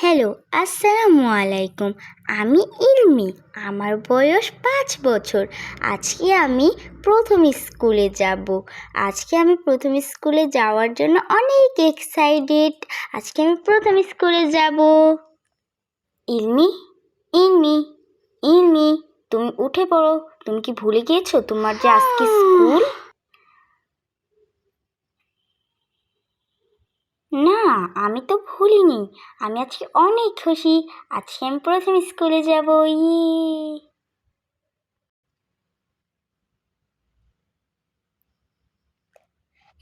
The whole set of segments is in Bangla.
হ্যালো, আসসালামু আলাইকুম। আমি ইলমি। আমার বয়স 5 বছর। আজকে আমি প্রথম স্কুলে যাব। যাওয়ার জন্য অনেক এক্সাইটেড। আজকে আমি প্রথম স্কুলে যাব। ইলমি, ইলমি, ইলমি, তুমি উঠে পড়ো। তুমি কি ভুলে গিয়েছো তোমার যে আজকে স্কুল? না, আমি তো ভুলিনি। আমি আজকে অনেক খুশি। আজকে আমি প্রথম স্কুলে যাব।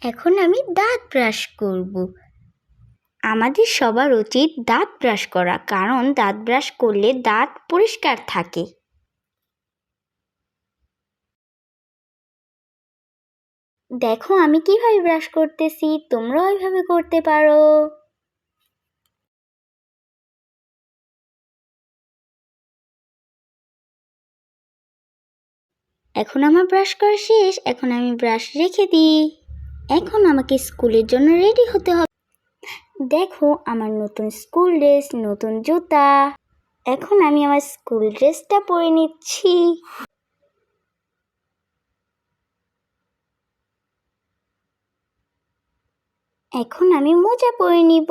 এখন আমি দাঁত ব্রাশ করব। আমাদের সবার উচিত দাঁত ব্রাশ করা, কারণ দাঁত ব্রাশ করলে দাঁত পরিষ্কার থাকে। দেখো আমি কিভাবে ব্রাশ করতেছি, তোমরাও ওইভাবে করতে পারো। এখন আমার ব্রাশ করা শেষ। এখন আমি ব্রাশ রেখে দিই। এখন আমাকে স্কুলের জন্য রেডি হতে হবে। দেখো আমার নতুন স্কুল ড্রেস, নতুন জুতা। এখন আমি আমার স্কুল ড্রেসটা পরে নিচ্ছি। এখন আমি মোজা পরে নিব।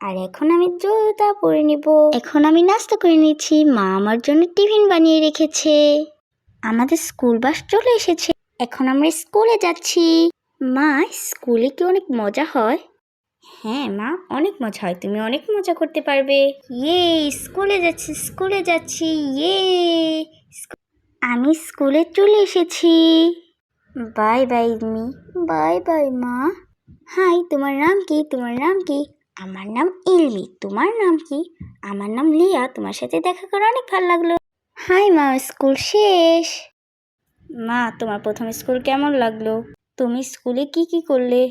আর এখন আমি জুতা পরে নিব। এখন আমি নাস্তা করে নিচ্ছি। মা আমার জন্য টিফিন বানিয়ে রেখেছে। আমাদের স্কুল বাস চলে এসেছে। এখন আমরা স্কুলে যাচ্ছি। মা, স্কুলে কি অনেক মজা হয়? হ্যাঁ মা, অনেক মজা হয়। তুমি অনেক মজা করতে পারবে। স্কুলে যাচ্ছি, স্কুলে যাচ্ছি। আমি স্কুলে চলে এসেছি। Bye bye me. Bye bye মা। হাই, তোমার নাম কি? তোমার নাম কি? আমার নাম ইলমি। তোমার নাম কি? আমার নাম লিয়া। তোমার সাথে দেখা করে অনেক ভালো লাগলো। হাই মা, স্কুল শেষ। মা, তোমার প্রথম স্কুল কেমন লাগলো? তুমি স্কুলে কি কি করলে?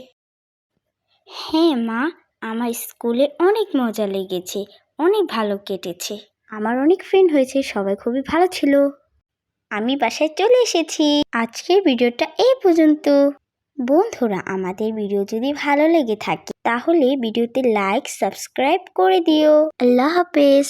হ্যাঁ মা, আমার স্কুলে অনেক মজা লেগেছে, অনেক ভালো কেটেছে। আমার অনেক ফ্রেন্ড হয়েছে, সবাই খুবই ভালো ছিল। আমি বাসায় চলে এসেছি। আজকের ভিডিওটা এই পর্যন্ত। বন্ধুরা, আমাদের ভিডিও যদি ভালো লেগে থাকে তাহলে ভিডিওতে লাইক, সাবস্ক্রাইব করে দিও। আল্লাহ হাফেজ।